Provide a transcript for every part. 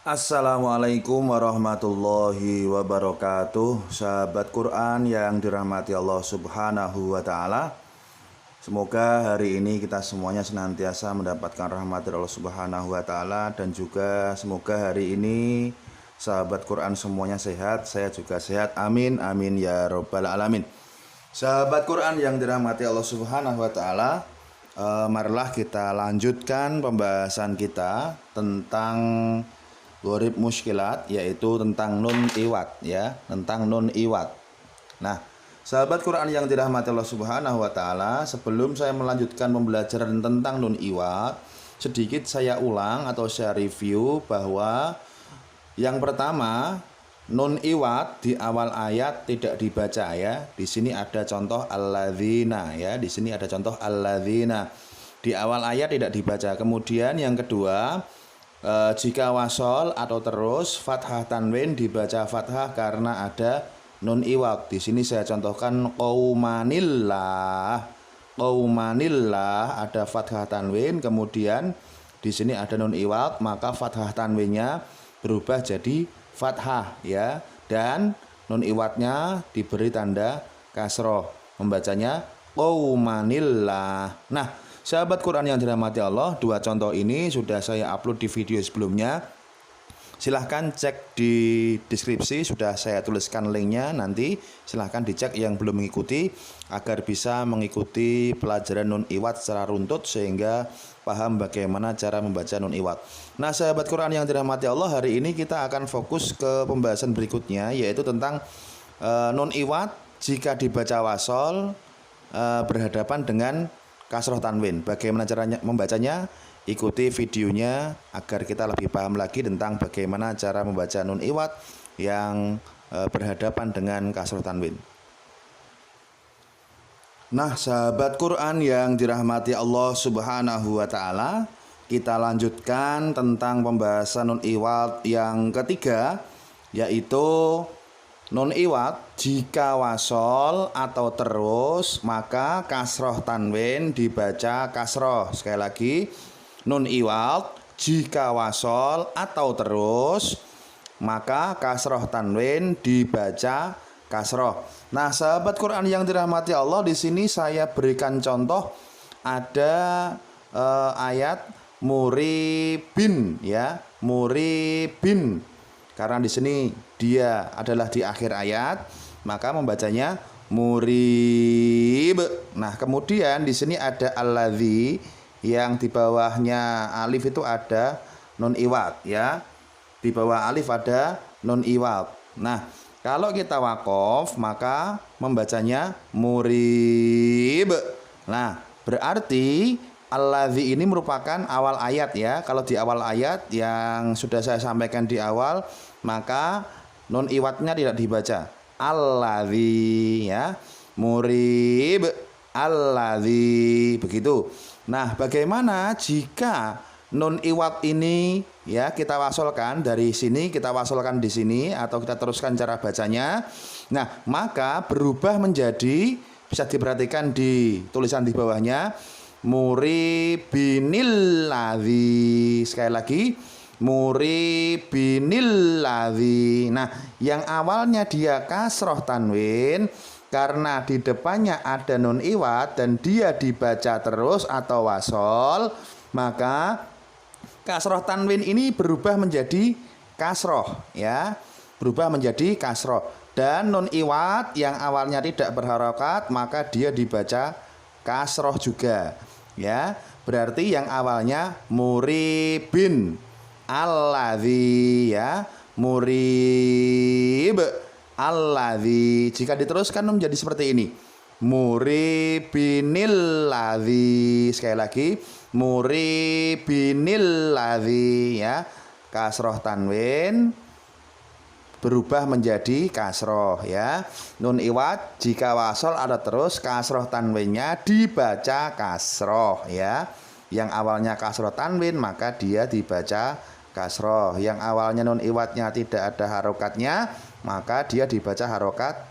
Assalamualaikum warahmatullahi wabarakatuh. Sahabat Quran yang dirahmati Allah Subhanahu wa taala. Semoga hari ini kita semuanya senantiasa mendapatkan rahmat dari Allah Subhanahu wa taala, dan juga semoga hari ini sahabat Quran semuanya sehat, saya juga sehat. Amin amin ya rabbal alamin. Sahabat Quran yang dirahmati Allah Subhanahu wa taala, marilah kita lanjutkan pembahasan kita tentang Gharib Muskilat, yaitu tentang nun iwat ya, tentang nun iwat. Nah, sahabat Quran yang dirahmati Allah Subhanahu wa taala, sebelum saya melanjutkan pembelajaran tentang nun iwat, sedikit saya ulang atau saya review bahwa yang pertama, nun iwat di awal ayat tidak dibaca ya. Di sini ada contoh alladzina ya, di sini ada contoh alladzina. Di awal ayat tidak dibaca. Kemudian yang kedua, jika wasol atau terus fathah tanwin dibaca fathah karena ada nun iwat. Di sini saya contohkan qaumanillah. Qaumanillah ada fathah tanwin, kemudian di sini ada nun iwat, maka fathah tanwinnya berubah jadi fathah ya, dan nun iwatnya diberi tanda kasroh, membacanya qaumanillah. Nah, sahabat Quran yang dirahmati Allah, dua contoh ini sudah saya upload di video sebelumnya. Silahkan cek di deskripsi, sudah saya tuliskan linknya. Nanti silahkan dicek yang belum mengikuti, agar bisa mengikuti pelajaran nun iwat secara runtut sehingga paham bagaimana cara membaca nun iwat. Nah, sahabat Quran yang dirahmati Allah, hari ini kita akan fokus ke pembahasan berikutnya, yaitu tentang nun iwat jika dibaca wasol berhadapan dengan kasroh tanwin. Bagaimana caranya membacanya? Ikuti videonya agar kita lebih paham lagi tentang bagaimana cara membaca nun iwat yang berhadapan dengan kasroh tanwin. Nah, sahabat Quran yang dirahmati Allah Subhanahu wa taala, kita lanjutkan tentang pembahasan nun iwat yang ketiga, yaitu nun iwat jika wasol atau terus maka kasroh tanwin dibaca kasroh. Sekali lagi, nun iwat jika wasol atau terus maka kasroh tanwin dibaca kasroh. Nah, sahabat Quran yang dirahmati Allah, di sini saya berikan contoh ada ayat muribin ya, muribin. Karena di sini dia adalah di akhir ayat, maka membacanya murib. Nah, kemudian di sini ada alladzi yang di bawahnya alif itu ada nun iwat ya. Di bawah alif ada nun iwat. Nah, kalau kita wakof maka membacanya murib. Nah, berarti alladzi ini merupakan awal ayat ya. Kalau di awal ayat yang sudah saya sampaikan di awal, maka nun iwatnya tidak dibaca. Alladzi ya. Murib alladzi, begitu. Nah, bagaimana jika nun iwat ini ya kita wasolkan dari sini, kita wasolkan di sini, atau kita teruskan cara bacanya. Nah, maka berubah menjadi, bisa diperhatikan di tulisan di bawahnya, muribinil ladzi. Sekali lagi, muribinil ladzi. Nah, yang awalnya dia kasroh tanwin, karena di depannya ada nun iwat dan dia dibaca terus atau wasol, maka kasroh tanwin ini berubah menjadi kasroh ya, berubah menjadi kasroh. Dan nun iwat yang awalnya tidak berharokat, maka dia dibaca kasroh juga ya. Berarti yang awalnya muribin alladzi ya, murib alladzi, jika diteruskan menjadi seperti ini, muribinil ladzi. Sekali lagi, muribinil ladzi ya, kasroh tanwin berubah menjadi kasroh ya. Nun iwat jika wasol ada terus, kasroh tanwinnya dibaca kasroh ya. Yang awalnya kasroh tanwin maka dia dibaca kasroh. Yang awalnya nun iwatnya tidak ada harokatnya, maka dia dibaca harokat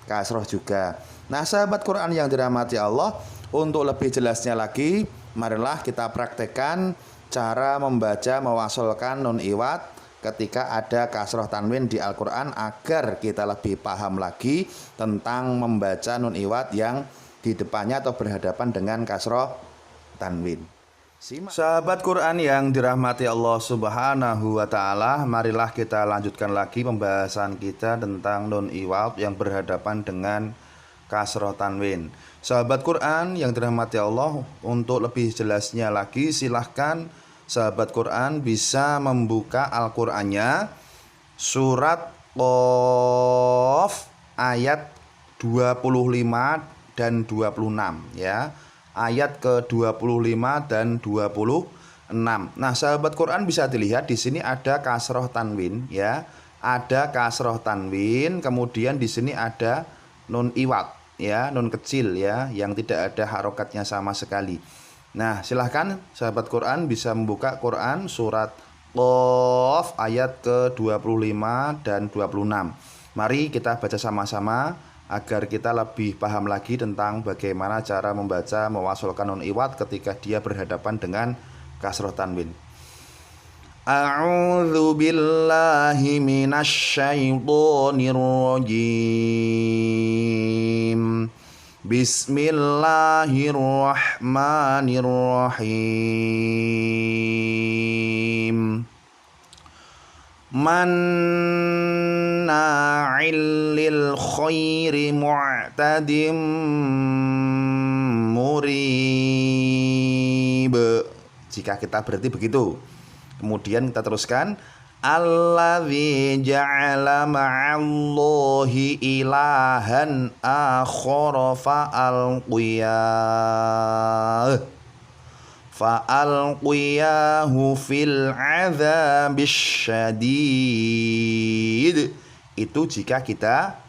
kasroh juga. Nah, sahabat Quran yang dirahmati Allah, untuk lebih jelasnya lagi, marilah kita praktekkan cara membaca mewasolkan nun iwat ketika ada kasroh tanwin di Al-Quran, agar kita lebih paham lagi tentang membaca nun iwad yang di depannya atau berhadapan dengan kasroh tanwin. Sahabat Quran yang dirahmati Allah Subhanahu wa Ta'ala, marilah kita lanjutkan lagi pembahasan kita tentang nun iwad yang berhadapan dengan kasroh tanwin. Sahabat Quran yang dirahmati Allah, untuk lebih jelasnya lagi silahkan sahabat Quran bisa membuka Al-Qurannya surat Qaf ayat 25 dan 26 ya. Ayat ke-25 dan 26. Nah, sahabat Quran bisa dilihat di sini ada kasroh tanwin ya. Ada kasroh tanwin, kemudian di sini ada nun iwad ya, nun kecil ya, yang tidak ada harokatnya sama sekali. Nah, silahkan sahabat Quran bisa membuka Quran surat Qaf ayat ke-25 dan 26. Mari kita baca sama-sama agar kita lebih paham lagi tentang bagaimana cara membaca mewasolkan nun iwad ketika dia berhadapan dengan kasroh tanwin. A'udzu billahi minasyaitonir rajim. Bismillahirrahmanirrahim. Manna'il lil khairi mu'tadim murib. Jika kita berarti begitu. Kemudian kita teruskan, alladzi ja'ala ma'allahi ilahan akhara fa'alqiyahu fil adzabis syadid. Itu jika kita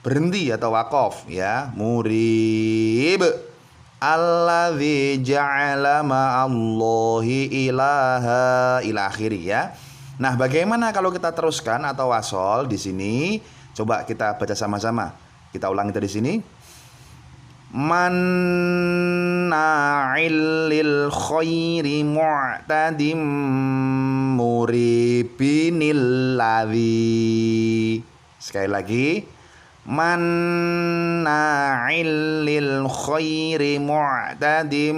berhenti atau waqaf ya. Murib. Alladzi ja'ala ma'allahi ilaha ila akhiri ya. Nah, bagaimana kalau kita teruskan atau wasol di sini? Coba kita baca sama-sama. Kita ulangi dari sini. Manna'il lil khairi mu'tadim muribinil ladzi. Sekali lagi. Manna'il lil khairi mu'tadim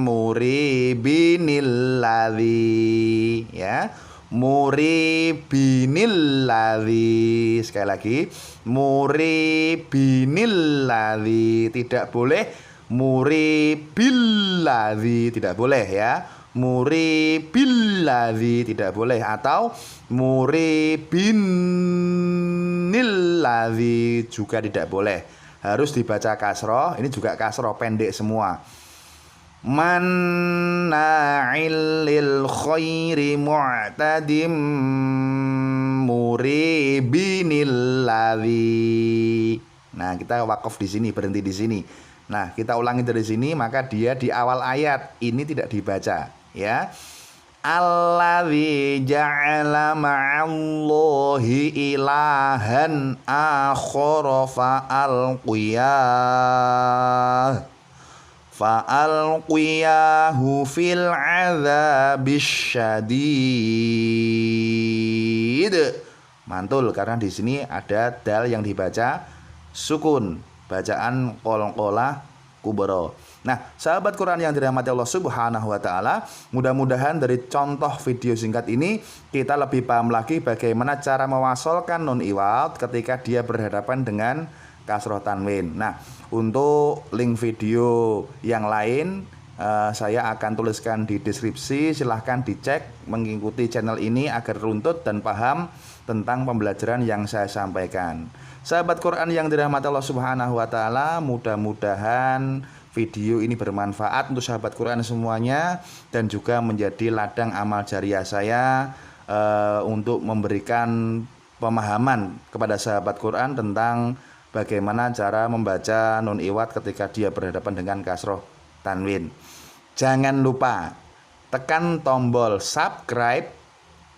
muribinil ladzi ya. Muribinil ladzi. Sekali lagi, muribinil ladzi. Tidak boleh muribil ladzi, tidak boleh ya. Muribil ladzi tidak boleh, atau muribinil ladzi juga tidak boleh. Harus dibaca kasroh. Ini juga kasroh pendek semua. Manna'il lil khairi mu'tadim muribinil ladzi. Nah, kita wakaf di sini, berhenti di sini. Nah, kita ulangi dari sini, maka dia di awal ayat ini tidak dibaca ya. Alladzi ja'ala ma'allahi ilahan akhara fa'alqiyahu fil adzabis syadid. Mantul karena di sini ada dal yang dibaca sukun, bacaan qalqalah kubra. Nah, sahabat Quran yang dirahmati Allah Subhanahu wa Ta'ala, mudah-mudahan dari contoh video singkat ini kita lebih paham lagi bagaimana cara mewasolkan nun iwad ketika dia berhadapan dengan kasroh tanwin. Nah, untuk link video yang lain saya akan tuliskan di deskripsi. Silahkan dicek, mengikuti channel ini agar runtut dan paham tentang pembelajaran yang saya sampaikan. Sahabat Quran yang dirahmati Allah Subhanahu wa Ta'ala, mudah-mudahan video ini bermanfaat untuk sahabat Quran semuanya dan juga menjadi ladang amal jariah saya untuk memberikan pemahaman kepada sahabat Quran tentang bagaimana cara membaca nun iwad ketika dia berhadapan dengan kasroh tanwin. Jangan lupa tekan tombol subscribe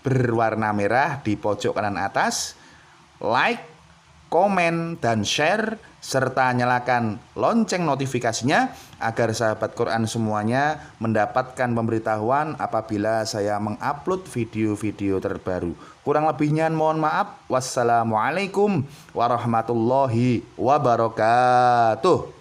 berwarna merah di pojok kanan atas, like, komen, dan share, serta nyalakan lonceng notifikasinya agar sahabat Quran semuanya mendapatkan pemberitahuan apabila saya mengupload video-video terbaru. Kurang lebihnya mohon maaf. Wassalamualaikum warahmatullahi wabarakatuh.